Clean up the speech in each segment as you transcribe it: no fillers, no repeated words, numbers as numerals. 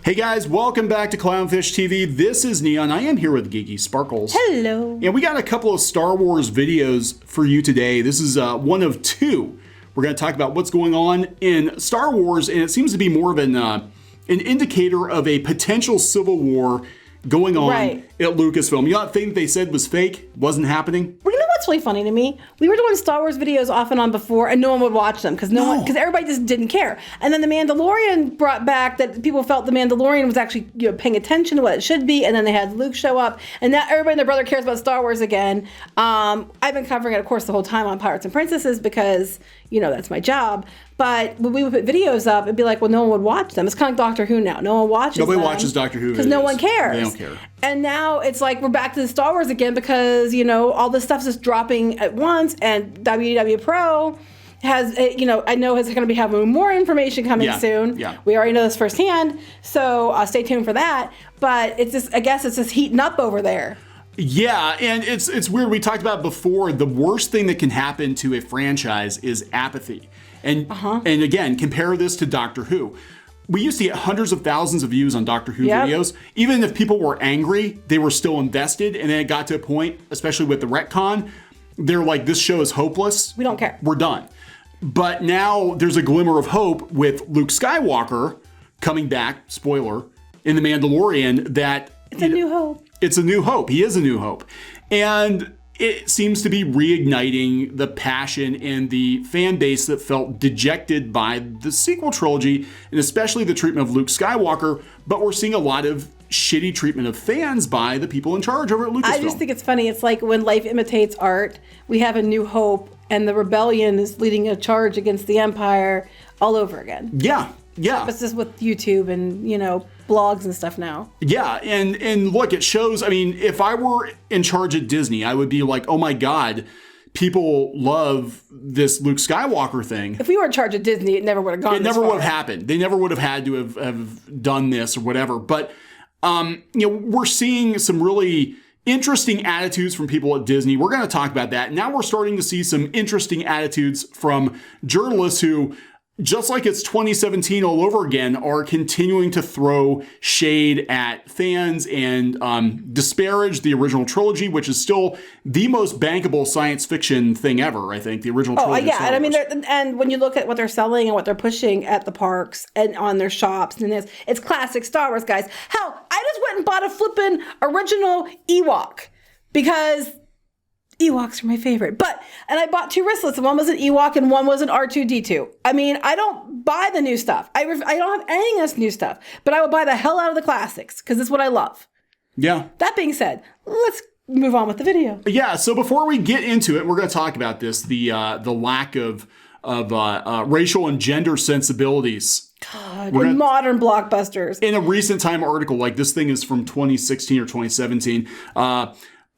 Hey guys, welcome back to Clownfish TV. This is Kneon. I am here with Geeky Sparkles. Hello. And we got a couple of Star Wars videos for you today. This is one of two. We're going to talk about what's going on in Star Wars, and it seems to be more of an indicator of a potential civil war going on at Lucasfilm. You know that thing they said was fake, wasn't happening? Well, you know what's really funny to me? We were doing Star Wars videos off and on before, and no one would watch them because everybody just didn't care. And then the Mandalorian brought back that people felt the Mandalorian was actually paying attention to what it should be, and then they had Luke show up, and now everybody and their brother cares about Star Wars again. I've been covering it, of course, the whole time on Pirates and Princesses because that's my job. But when we would put videos up, it'd be like, well, no one would watch them. It's kind of like Doctor Who now. No one watches them. Nobody watches Doctor Who. Because no one cares. They don't care. And now it's like we're back to the Star Wars again because, all this stuff's just dropping at once. And WW Pro has, I know is going to be having more information coming soon. Yeah. We already know this firsthand. So stay tuned for that. But it's just, I guess it's just heating up over there. Yeah, and it's weird. We talked about before, the worst thing that can happen to a franchise is apathy. And again, compare this to Doctor Who. We used to get hundreds of thousands of views on Doctor Who videos. Even if people were angry, they were still invested. And then it got to a point, especially with the retcon, they're like, this show is hopeless. We don't care. We're done. But now there's a glimmer of hope with Luke Skywalker coming back, spoiler, in The Mandalorian that... It's a new hope. It's a new hope. He is a new hope. And it seems to be reigniting the passion in the fan base that felt dejected by the sequel trilogy, and especially the treatment of Luke Skywalker. But we're seeing a lot of shitty treatment of fans by the people in charge over at Lucasfilm. I just think it's funny. It's like when life imitates art, we have a new hope, and the rebellion is leading a charge against the Empire all over again. Yeah. It's just with YouTube and, blogs and stuff now. Yeah, and look, it shows, if I were in charge at Disney, I would be like, oh my God, people love this Luke Skywalker thing. If we were in charge of Disney, it never would have gone this far. It never would have happened. They never would have had to have done this or whatever. But, we're seeing some really interesting attitudes from people at Disney. We're going to talk about that. Now we're starting to see some interesting attitudes from journalists who, just like it's 2017 all over again, are continuing to throw shade at fans and disparage the original trilogy, which is still the most bankable science fiction thing ever, I think, the original trilogy. Oh, yeah. And when you look at what they're selling and what they're pushing at the parks and on their shops, and it's classic Star Wars, guys. Hell, I just went and bought a flippin' original Ewok because... Ewoks are my favorite. And I bought two wristlets, and one was an Ewok and one was an R2-D2. I don't buy the new stuff. I don't have any of this new stuff, but I will buy the hell out of the classics because it's what I love. Yeah. That being said, let's move on with the video. Yeah, so before we get into it, we're going to talk about this, the lack of racial and gender sensibilities. God, in modern blockbusters. In a recent time article, like this thing is from 2016 or 2017,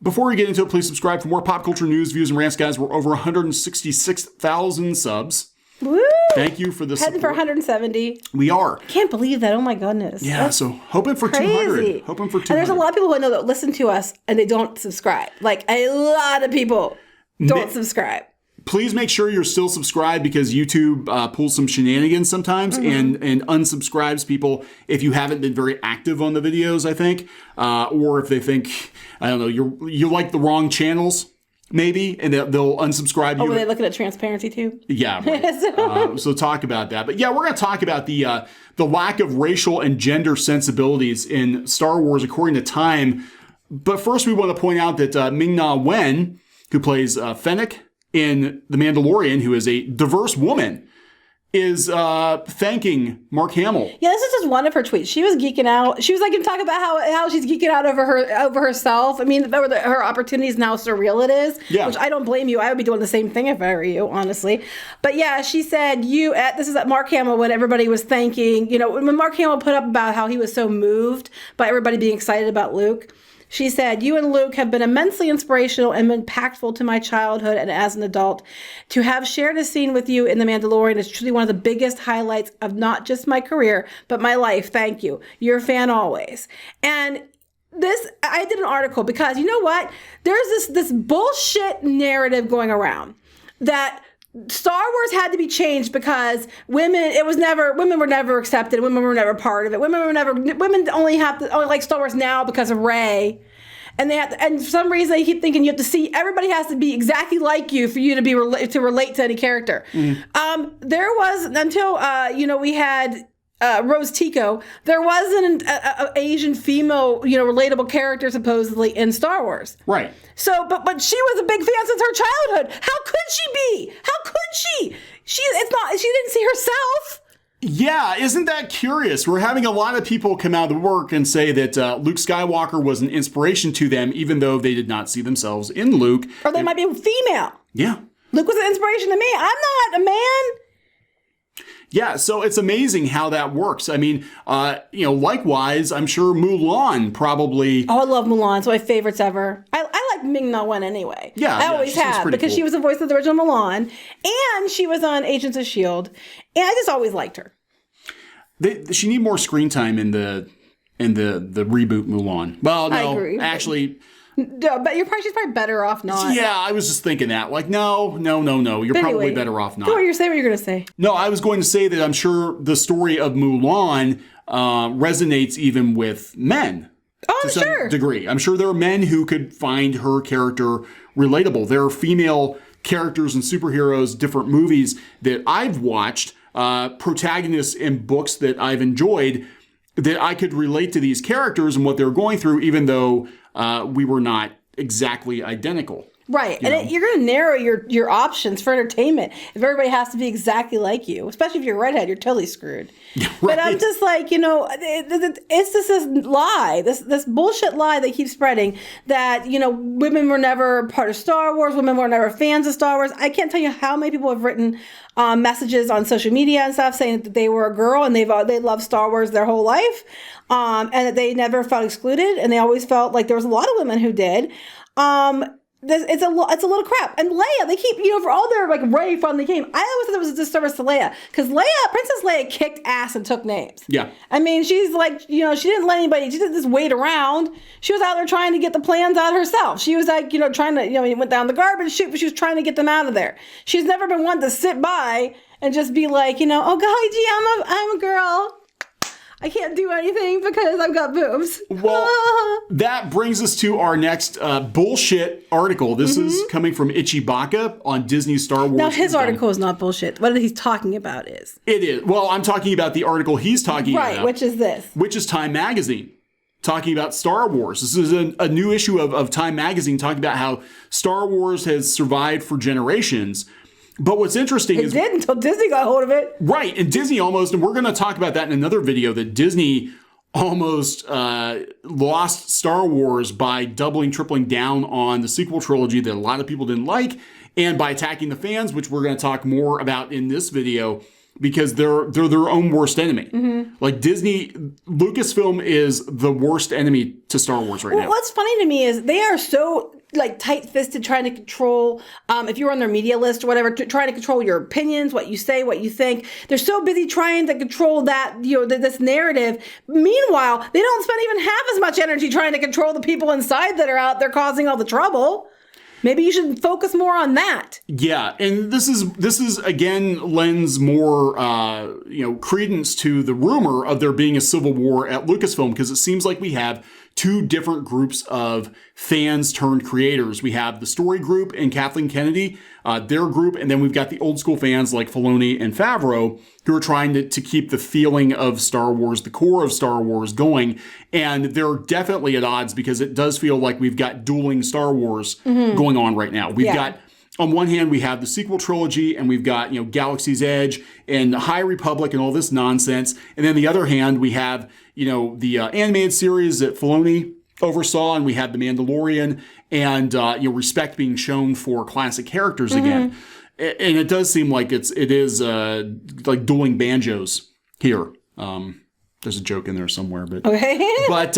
before we get into it, please subscribe for more pop culture news, views, and rants, guys. We're over 166,000 subs. Woo! Thank you for the support. Heading for 170. We are. I can't believe that. Oh my goodness. Yeah, That's so hoping for crazy. 200. Hoping for 200. And there's a lot of people I know that listen to us and they don't subscribe. Like a lot of people don't subscribe. Please make sure you're still subscribed because YouTube pulls some shenanigans sometimes and unsubscribes people if you haven't been very active on the videos, I think. Or if they think, I don't know, you like the wrong channels, maybe, and they'll unsubscribe you. Oh, were they looking at transparency too? Yeah. Right. So talk about that. But yeah, we're going to talk about the lack of racial and gender sensibilities in Star Wars according to Time. But first we want to point out that Ming-Na Wen, who plays Fennec in The Mandalorian, who is a diverse woman, is thanking Mark Hamill. Yeah, this is just one of her tweets. She was geeking out. She was like, talk about how she's geeking out over herself. Her opportunities, now surreal it is. Yeah. Which I don't blame you. I would be doing the same thing if I were you, honestly. But yeah, she said this is at Mark Hamill when everybody was thanking, when Mark Hamill put up about how he was so moved by everybody being excited about Luke. She said, "You and Luke have been immensely inspirational and impactful to my childhood and as an adult. To have shared a scene with you in The Mandalorian is truly one of the biggest highlights of not just my career, but my life. Thank you. You're a fan always." And I did an article because you know what? There's this bullshit narrative going around that Star Wars had to be changed because women were never accepted. Women were never part of it. Women only like Star Wars now because of Rey. And and for some reason they keep thinking you have to see, everybody has to be exactly like you for you to be to relate to any character. There was, until, we had Rose Tico, there wasn't an Asian female, relatable character supposedly in Star Wars. Right. So, but she was a big fan since her childhood. How could she be? How could she? She didn't see herself. Yeah, isn't that curious? We're having a lot of people come out of the work and say that Luke Skywalker was an inspiration to them, even though they did not see themselves in Luke. Or they might be female. Yeah. Luke was an inspiration to me. I'm not a man. Yeah, so it's amazing how that works. I mean, likewise, I'm sure Mulan probably... Oh, I love Mulan. It's one of my favorites ever. I like Ming-Na Wen anyway. Yeah, I always have, because she was the voice of the original Mulan, and she was on Agents of S.H.I.E.L.D., and I just always liked her. She need more screen time in the reboot Mulan. Well, no, I agree. Actually... No, but she's probably better off not. Yeah, I was just thinking that. Like, no. You're probably better off not. Go on, say what you're going to say. No, I was going to say that I'm sure the story of Mulan resonates even with men. Oh, to some degree. I'm sure there are men who could find her character relatable. There are female characters and superheroes, different movies that I've watched, protagonists in books that I've enjoyed, that I could relate to these characters and what they're going through, even though we were not exactly identical. Right. And you're going to narrow your options for entertainment if everybody has to be exactly like you. Especially if you're a redhead, you're totally screwed. Right. But I'm just like, it's just this lie, this bullshit lie they keep spreading that, women were never part of Star Wars, women were never fans of Star Wars. I can't tell you how many people have written messages on social media and stuff saying that they were a girl and they loved Star Wars their whole life, and that they never felt excluded, and they always felt like there was a lot of women who did. It's a little crap. And Leia, they keep, for all their Rey fun they came, I always thought it was a disservice to Leia, because Princess Leia kicked ass and took names. Yeah. I mean, she's like, she didn't let anybody, she didn't just wait around. She was out there trying to get the plans out herself. She was like, trying to, went down the garbage chute, but she was trying to get them out of there. She's never been one to sit by and just be like, oh golly gee, I'm a girl. I can't do anything because I've got boobs. Well, that brings us to our next bullshit article. This is coming from Ichibaka on Disney Star Wars. Now, his article is not bullshit. What he's talking about is. It is. Well, I'm talking about the article he's talking about. Right, which is this. Which is Time Magazine, talking about Star Wars. This is a new issue of Time Magazine talking about how Star Wars has survived for generations. But what's interesting is... It did until Disney got hold of it. Right, and Disney almost, and we're going to talk about that in another video, that Disney almost lost Star Wars by doubling, tripling down on the sequel trilogy that a lot of people didn't like, and by attacking the fans, which we're going to talk more about in this video, because they're their own worst enemy. Like Disney, Lucasfilm is the worst enemy to Star Wars right now. What's funny to me is they are so tight-fisted trying to control, if you're on their media list or whatever, trying to control your opinions, what you say, what you think. They're so busy trying to control that, this narrative. Meanwhile, they don't spend even half as much energy trying to control the people inside that are out there causing all the trouble. Maybe you should focus more on that. Yeah, and this is again lends more credence to the rumor of there being a civil war at Lucasfilm, because it seems like we have two different groups of fans turned creators. We have the story group and Kathleen Kennedy, their group, and then we've got the old school fans like Filoni and Favreau who are trying to keep the feeling of Star Wars, the core of Star Wars going. And they're definitely at odds, because it does feel like we've got dueling Star Wars going on right now. We've got, on one hand, we have the sequel trilogy, and we've got, Galaxy's Edge and High Republic and all this nonsense. And then the other hand, we have, the animated series that Filoni oversaw, and we have the Mandalorian, and respect being shown for classic characters again. And it does seem like it is like dueling banjos here. There's a joke in there somewhere, but okay. But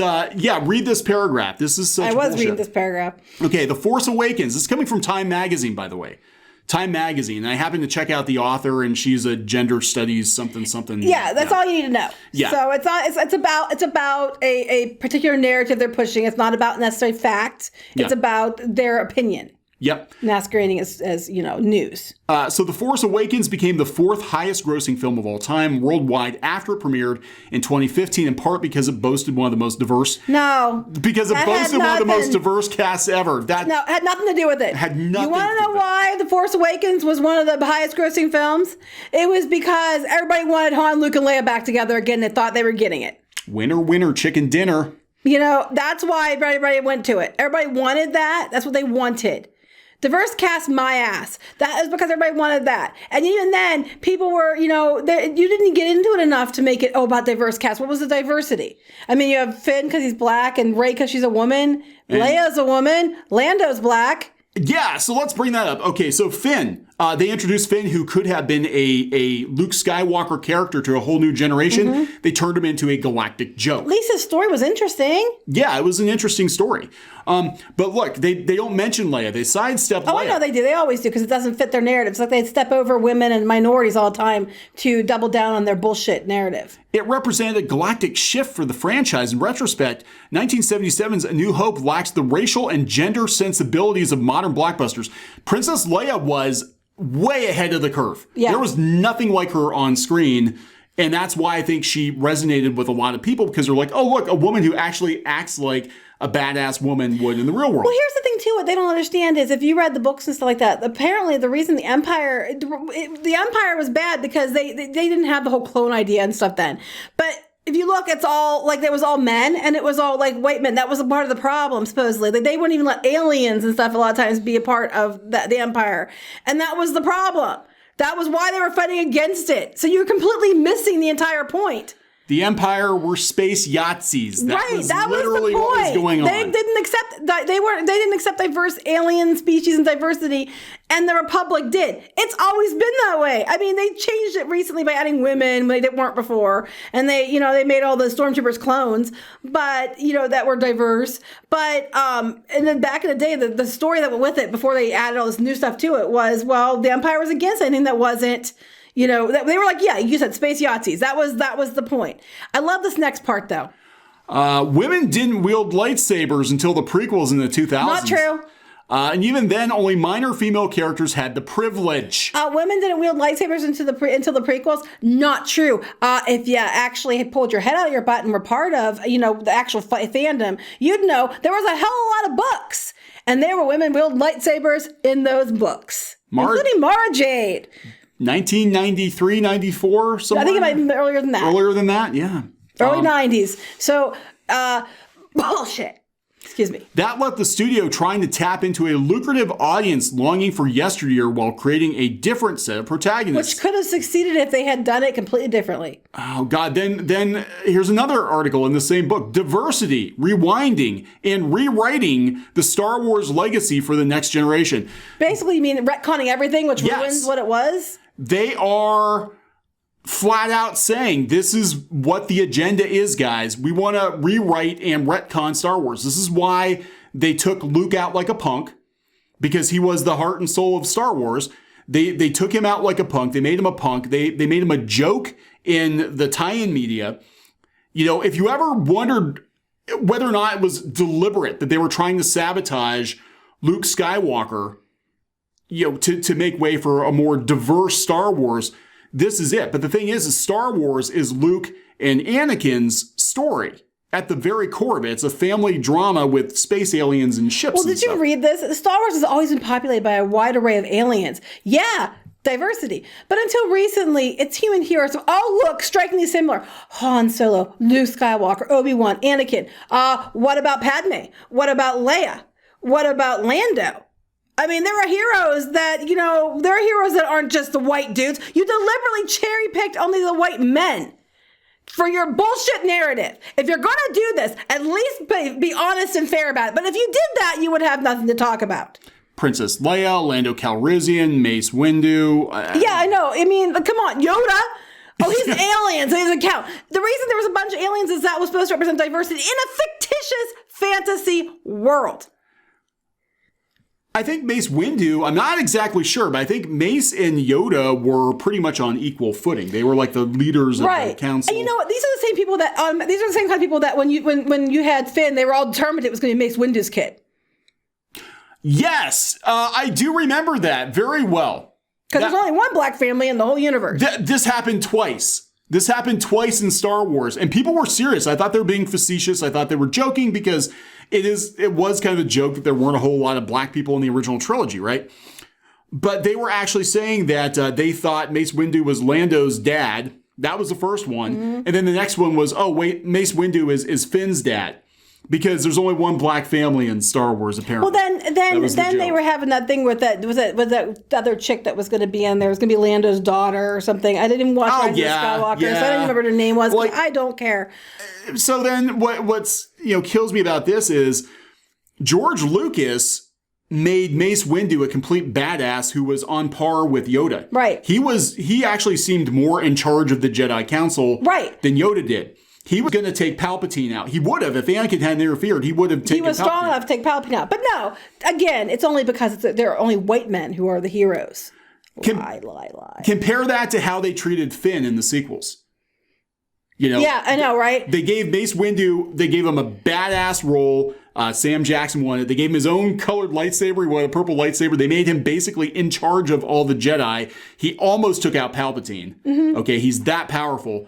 read this paragraph. This is such bullshit. Reading this paragraph. Okay, The Force Awakens. This is coming from Time Magazine, by the way. Time Magazine. I happen to check out the author, and she's a gender studies something. Yeah, that's all you need to know. Yeah. So it's about a particular narrative they're pushing. It's not about necessary fact. It's about their opinion. Yep. masquerading as news. So The Force Awakens became the 4th highest grossing film of all time worldwide after it premiered in 2015, in part because it boasted one of the most diverse. No. Because it boasted one of the most diverse casts ever. No, it had nothing to do with it. Had nothing You want to know why The Force Awakens was one of the highest grossing films? It was because everybody wanted Han, Luke, and Leia back together again. They thought they were getting it. Winner, winner, chicken dinner. That's why everybody went to it. Everybody wanted that. That's what they wanted. Diverse cast, my ass. That is because everybody wanted that. And even then, people were, you didn't get into it enough to make it, about diverse cast. What was the diversity? I mean, you have Finn because he's black and Rey because she's a woman. Leia's a woman. Lando's black. Yeah, so let's bring that up. Okay, so Finn. They introduced Finn, who could have been a Luke Skywalker character to a whole new generation. Mm-hmm. They turned him into a galactic joke. At least his story was interesting. Yeah, it was an interesting story. But look, they don't mention Leia. They sidestep Leia. Oh, I know they do. They always do because it doesn't fit their narrative. It's like they step over women and minorities all the time to double down on their bullshit narrative. It represented a galactic shift for the franchise. In retrospect, 1977's A New Hope lacks the racial and gender sensibilities of modern blockbusters. Princess Leia was way ahead of the curve. Yeah. There was nothing like her on screen. And that's why I think she resonated with a lot of people, because they're like, oh, look, a woman who actually acts like a badass woman would in the real world. Well, here's the thing, too. What they don't understand is if you read the books and stuff like that, apparently the reason the Empire was bad because they didn't have the whole clone idea and stuff then. But if you look, it's all like there was all men and it was all like white men. That was a part of the problem, supposedly. Like, they wouldn't even let aliens and stuff a lot of times be a part of the Empire. And that was the problem. That was why they were fighting against it. So you're completely missing the entire point. The Empire were space Yahtzees. That was literally the point. What was going on. They didn't accept diverse alien species and diversity, and the Republic did. It's always been that way. I mean, they changed it recently by adding women when they weren't before, and they made all the stormtroopers clones, but that were diverse. But and then back in the day, the story that went with it before they added all this new stuff to it was, well, the Empire was against anything that wasn't. They were like, yeah, you said space Yahtzees. That was the point. I love this next part, though. Women didn't wield lightsabers until the prequels in the 2000s. Not true. And even then, only minor female characters had the privilege. Women didn't wield lightsabers until the prequels. Not true. If you actually had pulled your head out of your butt and were part of, the actual fandom, you'd know there was a hell of a lot of books, and there were women wield lightsabers in those books, including Mara Jade. 1993, 94, somewhere? I think it might have been earlier than that. Earlier than that, yeah. Early 90s. So, bullshit. Excuse me. That left the studio trying to tap into a lucrative audience longing for yesteryear while creating a different set of protagonists. Which could have succeeded if they had done it completely differently. Oh, God. Then here's another article in the same book. Diversity, rewinding, and rewriting the Star Wars legacy for the next generation. Basically, you mean retconning everything, which ruins what it was? They are flat out saying this is what the agenda is, guys. We want to rewrite and retcon Star Wars. This is why they took Luke out like a punk, because he was the heart and soul of Star Wars. They took him out like a punk. They made him a punk. They made him a joke in the tie-in media. If you ever wondered whether or not it was deliberate that they were trying to sabotage Luke Skywalker, to make way for a more diverse Star Wars, this is it. But the thing is Star Wars is Luke and Anakin's story. At the very core of it, it's a family drama with space aliens and ships. Well, did you read this? Star Wars has always been populated by a wide array of aliens. Yeah, diversity. But until recently, its human heroes all look strikingly similar. Han Solo, Luke Skywalker, Obi-Wan, Anakin. What about Padme? What about Leia? What about Lando? I mean, there are heroes that aren't just the white dudes. You deliberately cherry-picked only the white men for your bullshit narrative. If you're going to do this, at least be honest and fair about it. But if you did that, you would have nothing to talk about. Princess Leia, Lando Calrissian, Mace Windu. Yeah, I know. I mean, come on, Yoda. Oh, he's aliens. He doesn't count. The reason there was a bunch of aliens is that was supposed to represent diversity in a fictitious fantasy world. I think Mace Windu, I'm not exactly sure, but I think Mace and Yoda were pretty much on equal footing. They were like the leaders of the council. And you know what? These are the same people that when you had Finn, they were all determined it was going to be Mace Windu's kid. Yes, I do remember that very well. Because there's only one black family in the whole universe. This happened twice. This happened twice in Star Wars, and people were serious. I thought they were being facetious. I thought they were joking because it was kind of a joke that there weren't a whole lot of black people in the original trilogy, right? But they were actually saying that they thought Mace Windu was Lando's dad. That was the first one. Mm-hmm. And then the next one was, oh, wait, Mace Windu is Finn's dad. Because there's only one black family in Star Wars, apparently. Well, then they were having that thing with that other chick that was going to be in there. It was going to be Lando's daughter or something. I didn't even watch Rise of Skywalker, so I didn't remember what her name was. Like, I don't care. So then what's kills me about this is George Lucas made Mace Windu a complete badass who was on par with Yoda. Right. He actually seemed more in charge of the Jedi Council than Yoda did. He was going to take Palpatine out. He would have. If Anakin hadn't interfered, he would have taken Palpatine. He was strong enough to take Palpatine out. But no, again, it's only because there are only white men who are the heroes. Lie. Compare that to how they treated Finn in the sequels. Yeah, I know, right? They gave Mace Windu, they gave him a badass role. Sam Jackson wanted. They gave him his own colored lightsaber. He wanted a purple lightsaber. They made him basically in charge of all the Jedi. He almost took out Palpatine. Mm-hmm. Okay, he's that powerful.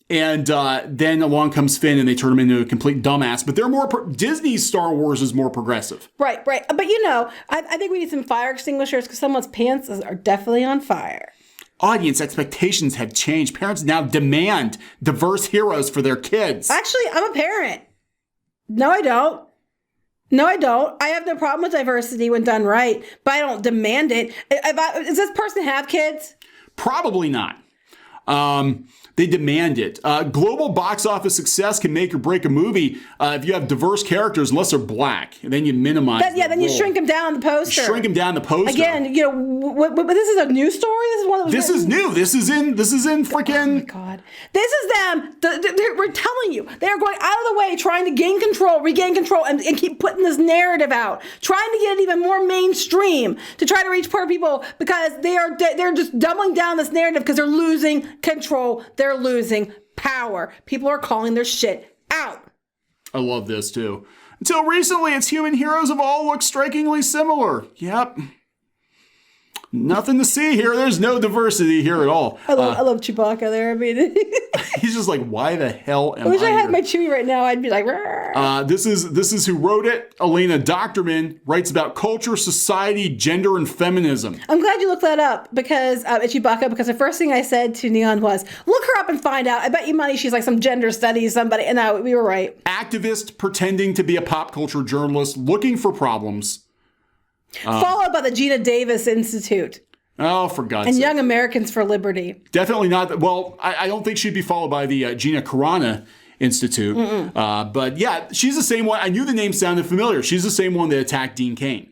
And then along comes Finn, and they turn him into a complete dumbass. But they're more Disney's Star Wars is more progressive. Right. But I think we need some fire extinguishers because someone's pants are definitely on fire. Audience expectations have changed. Parents now demand diverse heroes for their kids. Actually, I'm a parent. No, I don't. I have no problem with diversity when done right, but I don't demand it. Does this person have kids? Probably not. They demand it. Global box office success can make or break a movie if you have diverse characters, unless they're black. And then you minimize then you shrink them down the poster. Again, this is a new story? This is one that was This is new. This is in freaking... Oh, my God. This is them. We're telling you. They're going out of the way, trying to regain control, and keep putting this narrative out. Trying to get it even more mainstream to try to reach poor people because they're just doubling down this narrative because they're losing control. They're losing power. People are calling their shit out. I love this too. Until recently, its human heroes have all looked strikingly similar. Yep. Nothing to see here. There's no diversity here at all. I love Chewbacca there. I mean, he's just like, why the hell am I wish I had my Chewie right now. I'd be like, this is who wrote it. Elena Doctorman writes about culture, society, gender, and feminism. I'm glad you looked that up because it's Chewbacca. Because the first thing I said to Kneon was, look her up and find out. I bet you money she's like some gender studies somebody. And we were right. Activist pretending to be a pop culture journalist, looking for problems. Followed by the Gina Davis Institute. Oh, for God's sake. And Young Americans for Liberty. Definitely not. Well, I don't think she'd be followed by the Gina Carano Institute. But yeah, she's the same one. I knew the name sounded familiar. She's the same one that attacked Dean Cain.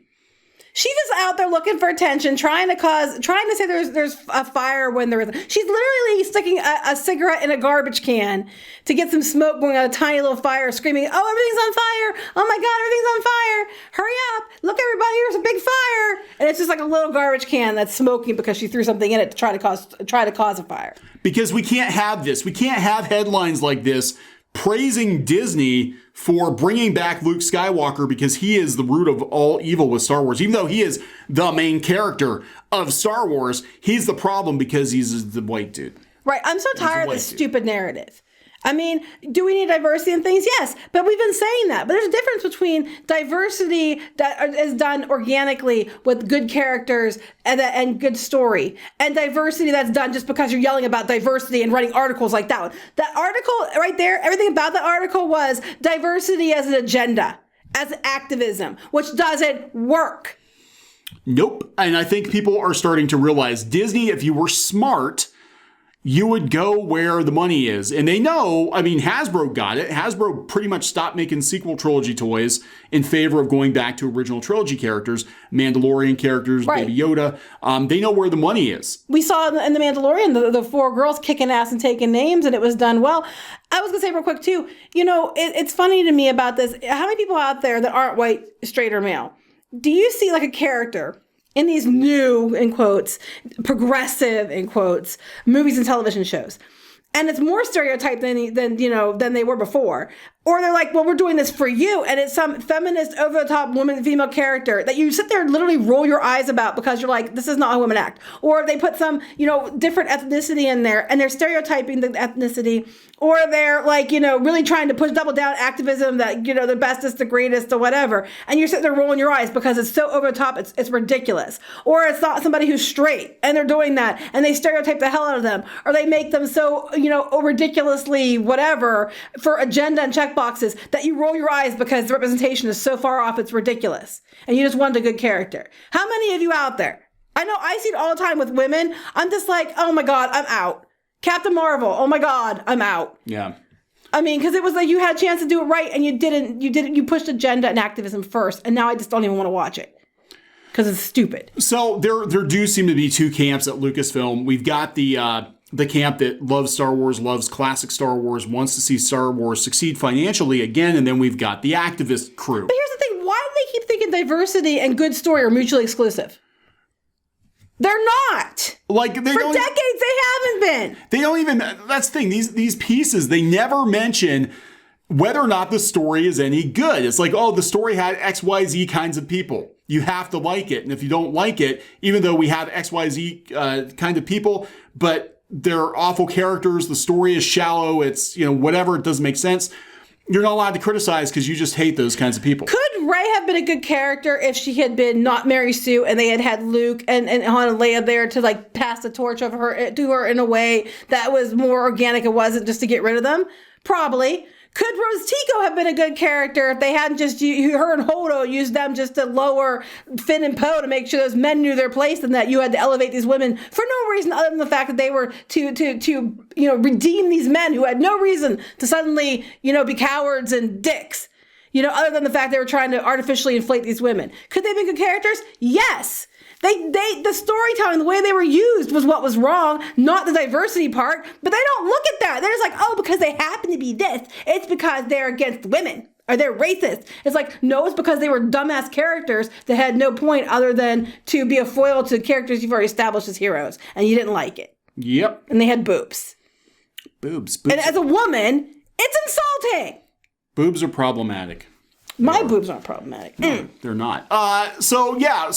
She's just out there looking for attention, trying to say there's a fire when there isn't. She's literally sticking a cigarette in a garbage can to get some smoke going on a tiny little fire, screaming, "Oh, everything's on fire! Oh my God, everything's on fire! Hurry up! Look, everybody, there's a big fire!" And it's just like a little garbage can that's smoking because she threw something in it to try to cause a fire. Because we can't have this. We can't have headlines like this praising Disney for bringing back Luke Skywalker because he is the root of all evil with Star Wars. Even though he is the main character of Star Wars, he's the problem because he's the white dude. Right. I'm so tired of this stupid narrative. I mean, do we need diversity in things? Yes, but we've been saying that. But there's a difference between diversity that is done organically with good characters and good story, and diversity that's done just because you're yelling about diversity and writing articles like that one. That article right there, everything about that article was diversity as an agenda, as activism, which doesn't work. Nope. And I think people are starting to realize Disney, if you were smart, you would go where the money is. And they know, I mean, Hasbro got it. Hasbro pretty much stopped making sequel trilogy toys in favor of going back to original trilogy characters, Mandalorian characters, right. Baby Yoda. They know where the money is. We saw in The Mandalorian, the four girls kicking ass and taking names, and it was done well. I was going to say real quick, too, it's funny to me about this. How many people out there that aren't white, straight, or male? Do you see like a character in these new, in quotes, progressive, in quotes, movies and television shows? And it's more stereotyped than they were before. Or they're like, well, we're doing this for you. And it's some feminist, over-the-top woman, female character that you sit there and literally roll your eyes about because you're like, this is not how women act. Or they put some, different ethnicity in there and they're stereotyping the ethnicity. Or they're like, really trying to push double down activism that, the bestest, the greatest, or whatever. And you're sitting there rolling your eyes because it's so over the top, it's ridiculous. Or it's not somebody who's straight and they're doing that and they stereotype the hell out of them. Or they make them so, ridiculously whatever for agenda and check boxes that you roll your eyes because the representation is so far off, it's ridiculous. And you just want a good character. How many of you out there? I know I see it all the time with women. I'm just like, oh my God, I'm out. Captain Marvel, oh my God, I'm out. Yeah. I mean, because it was like you had a chance to do it right and you didn't, you pushed agenda and activism first. And now I just don't even want to watch it because it's stupid. So there do seem to be two camps at Lucasfilm. We've got the camp that loves Star Wars, loves classic Star Wars, wants to see Star Wars succeed financially again. And then we've got the activist crew. But here's the thing. Why do they keep thinking diversity and good story are mutually exclusive? They're not. For decades, they haven't been. They don't even, that's the thing. These pieces, they never mention whether or not the story is any good. It's like, oh, the story had XYZ kinds of people. You have to like it. And if you don't like it, even though we have XYZ kind of people, but they're awful characters, the story is shallow, it's, whatever, it doesn't make sense, you're not allowed to criticize because you just hate those kinds of people. Could Rey have been a good character if she had been not Mary Sue and they had had Luke and Han and Leia there to like pass the torch of her to her in a way that was more organic? It wasn't just to get rid of them. Probably. Could Rose Tico have been a good character if they hadn't just her and Holdo used them just to lower Finn and Poe to make sure those men knew their place and that you had to elevate these women for no reason other than the fact that they were to redeem these men who had no reason to suddenly be cowards and dicks. Other than the fact they were trying to artificially inflate these women. Could they be good characters? Yes. The storytelling, the way they were used was what was wrong, not the diversity part. But they don't look at that. They're just like, oh, because they happen to be this. It's because they're against women or they're racist. It's like, no, it's because they were dumbass characters that had no point other than to be a foil to characters you've already established as heroes. And you didn't like it. Yep. And they had boobs. Boobs. And as a woman, it's insulting. Boobs are problematic. My boobs aren't problematic. No, they're not. So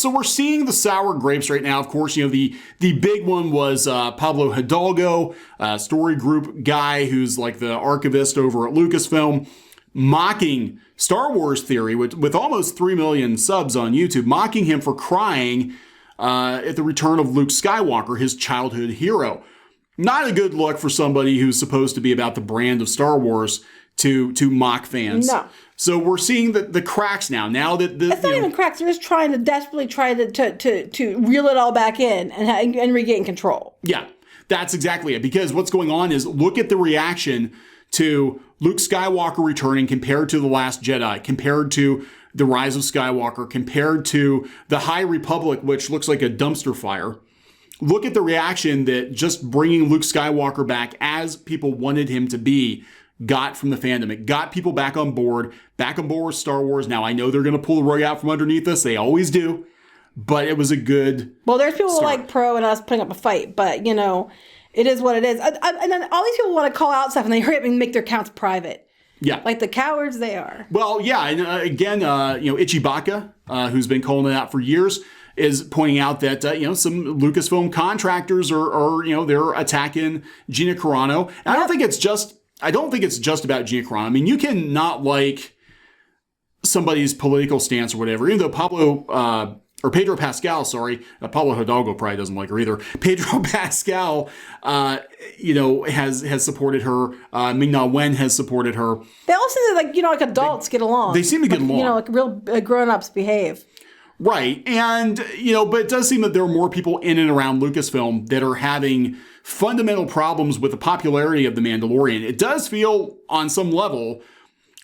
we're seeing the sour grapes right now. Of course, the big one was Pablo Hidalgo, story group guy who's like the archivist over at Lucasfilm, mocking Star Wars Theory with almost 3 million subs on YouTube, mocking him for crying at the return of Luke Skywalker, his childhood hero. Not a good look for somebody who's supposed to be about the brand of Star Wars to mock fans. No. So we're seeing the cracks now. Now that it's not even cracks. They're just trying to desperately try to reel it all back in and regain control. Yeah, that's exactly it. Because what's going on is look at the reaction to Luke Skywalker returning compared to The Last Jedi, compared to The Rise of Skywalker, compared to The High Republic, which looks like a dumpster fire. Look at the reaction that just bringing Luke Skywalker back as people wanted him to be got from the fandom. It got people back on board with Star Wars. Now, I know they're going to pull the rug out from underneath us. They always do. But it was a good Well, there's people start. like pro and us putting up a fight, but, it is what it is. And then all these people want to call out stuff and they hurry up and make their accounts private. Yeah. Like the cowards they are. Well, yeah. And again, Ichibaka, who's been calling it out for years, is pointing out that, some Lucasfilm contractors are they're attacking Gina Carano. And I don't think it's just about Gina Carano. I mean, you can not like somebody's political stance or whatever, even though Pedro Pascal, Pablo Hidalgo probably doesn't like her either. Pedro Pascal, has supported her. Ming-Na Wen has supported her. They all seem to like adults get along. They seem to get along. Like real grown-ups behave. Right. And, but it does seem that there are more people in and around Lucasfilm that are having fundamental problems with the popularity of The Mandalorian. It does feel on some level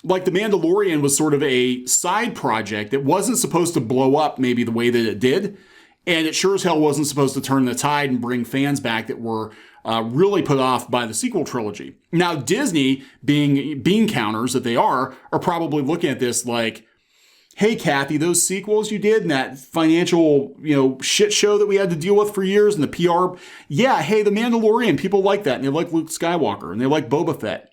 like The Mandalorian was sort of a side project that wasn't supposed to blow up maybe the way that it did. And it sure as hell wasn't supposed to turn the tide and bring fans back that were really put off by the sequel trilogy. Now, Disney, being bean counters that they are probably looking at this like, hey, Kathy, those sequels you did and that financial, shit show that we had to deal with for years and the PR. Yeah, hey, The Mandalorian, people like that. And they like Luke Skywalker and they like Boba Fett.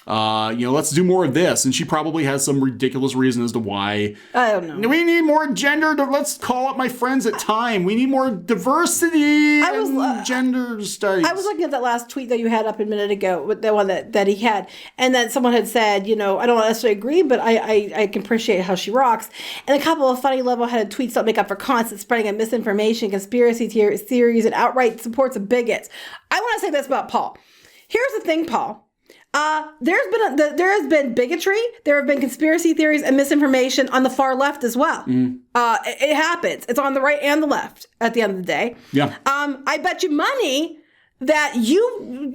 Let's do more of this. And she probably has some ridiculous reason as to why. I don't know. We need more gender. Let's call up my friends at Time. We need more diversity and gender studies. I was looking at that last tweet that you had up a minute ago, with the one that he had, and then someone had said, I don't necessarily agree, but I can appreciate how she rocks. And a couple of funny level-headed tweets that make up for constant spreading of misinformation, conspiracy theories, and outright supports of bigots. I want to say this about Paul. Here's the thing, Paul. There has been bigotry, there have been conspiracy theories and misinformation on the far left as well. It happens. It's on the right and the left at the end of the day. Yeah. I bet you money that you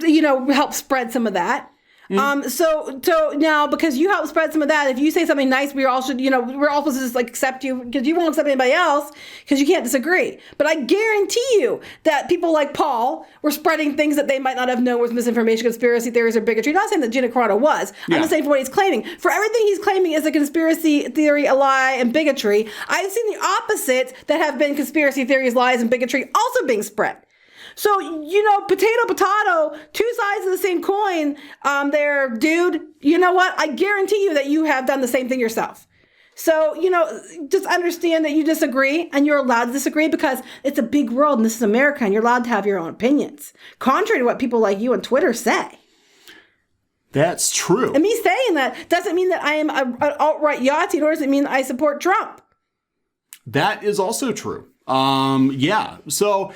help spread some of that. So now, because you help spread some of that, if you say something nice, we're all supposed to just accept you, because you won't accept anybody else because you can't disagree. But I guarantee you that people like Paul were spreading things that they might not have known was misinformation, conspiracy theories, or bigotry. I'm not saying that Gina Carano was. Yeah. I'm just saying for what he's claiming. For everything he's claiming is a conspiracy theory, a lie, and bigotry, I've seen the opposite that have been conspiracy theories, lies, and bigotry also being spread. So, potato, two sides of the same coin there, dude. You know what? I guarantee you that you have done the same thing yourself. So, just understand that you disagree, and you're allowed to disagree because it's a big world and this is America and you're allowed to have your own opinions, contrary to what people like you on Twitter say. That's true. And me saying that doesn't mean that I am an alt-right Yahtzee, nor does it mean I support Trump. That is also true. Yeah. So,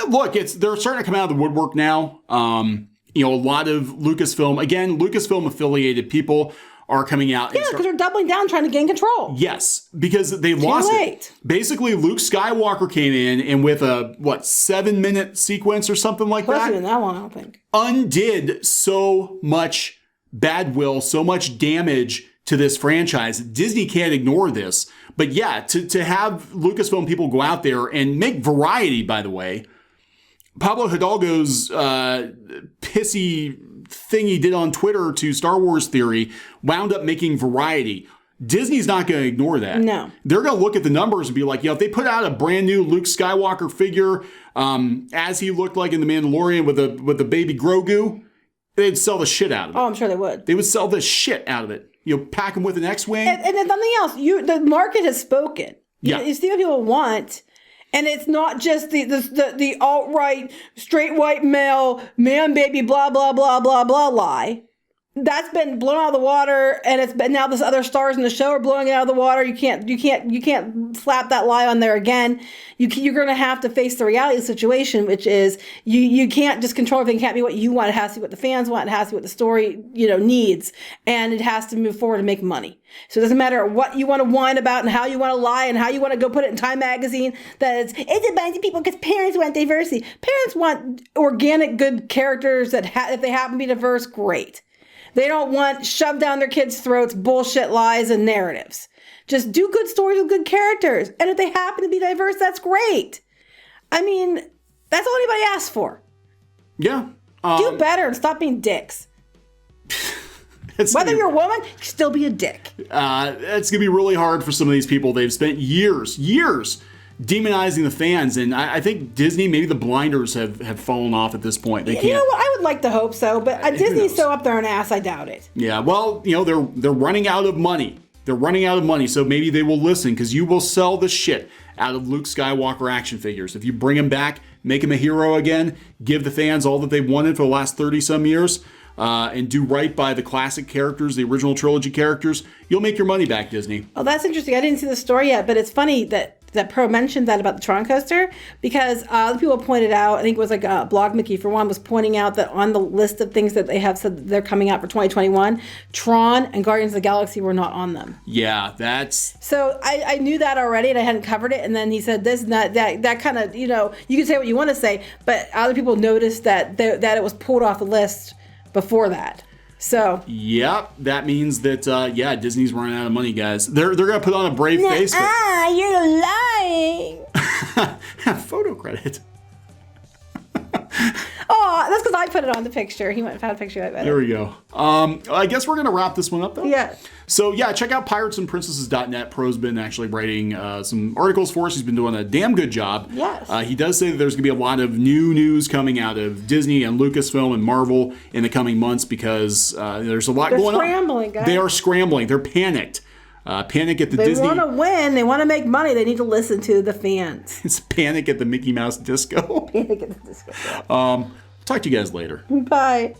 look, they're starting to come out of the woodwork now. A lot of Lucasfilm affiliated people are coming out. Yeah, because they're doubling down trying to gain control. Yes, because they lost it. Basically, Luke Skywalker came in and with a 7-minute sequence or something like that. Wasn't even that long, I don't think. Undid so much bad will, so much damage to this franchise. Disney can't ignore this. But yeah, to have Lucasfilm people go out there and make variety, by the way. Pablo Hidalgo's pissy thing he did on Twitter to Star Wars Theory wound up making variety. Disney's not going to ignore that. No. They're going to look at the numbers and be like, if they put out a brand new Luke Skywalker figure as he looked like in The Mandalorian with the baby Grogu, they'd sell the shit out of it. Oh, I'm sure they would. They would sell the shit out of it. Pack them with an X-Wing. And if nothing else, the market has spoken. You see what people want. And it's not just the alt-right, straight white male, man, baby, blah, blah, blah, blah, blah lie. That's been blown out of the water, and it's been now this other stars in the show are blowing it out of the water. You can't slap that lie on there again. You're going to have to face the reality of the situation, which is you can't just control everything. It can't be what you want. It has to be what the fans want. It has to be what the story needs, and it has to move forward and make money. So it doesn't matter what you want to whine about and how you want to lie and how you want to go put it in Time magazine. It's a bunch of people because parents want diversity. Parents want organic, good characters that if they happen to be diverse, great. They don't want shoved down their kids' throats bullshit lies and narratives. Just do good stories with good characters. And if they happen to be diverse, that's great. I mean, that's all anybody asks for. Yeah. Do better and stop being dicks. Whether you're a woman, you still be a dick. It's going to be really hard for some of these people. They've spent years demonizing the fans, and I think Disney, maybe the blinders have fallen off at this point. They can't. You know what? I would like to hope so, but Disney's so up their own ass, I doubt it. Yeah, well, they're running out of money. They're running out of money, so maybe they will listen, because you will sell the shit out of Luke Skywalker action figures. If you bring him back, make him a hero again, give the fans all that they've wanted for the last 30-some years, and do right by the classic characters, the original trilogy characters, you'll make your money back, Disney. Oh, that's interesting. I didn't see the story yet, but it's funny that Pro mentioned that about the Tron coaster, because other people pointed out, I think it was Blog Mickey for one, was pointing out that on the list of things that they have said that they're coming out for 2021, Tron and Guardians of the Galaxy were not on them. Yeah, that's... So I knew that already and I hadn't covered it, and then he said this and that kind of, you can say what you want to say, but other people noticed that it was pulled off the list before that. So. Yep, that means that, Disney's running out of money, guys. They're going to put on a brave face. You're lying. Photo credit. Oh, That's because I put it on the picture. He went and found a picture like that. There we go. I guess we're going to wrap this one up, though. Yeah. So, yeah, check out piratesandprincesses.net. Pro's been actually writing some articles for us. He's been doing a damn good job. Yes. He does say that there's going to be a lot of new news coming out of Disney and Lucasfilm and Marvel in the coming months because there's a lot going on. They're scrambling, guys. They are scrambling. They're panicked. Panic at the Disney. They want to win. They want to make money. They need to listen to the fans. It's panic at the Mickey Mouse disco. Panic at the disco. Talk to you guys later. Bye.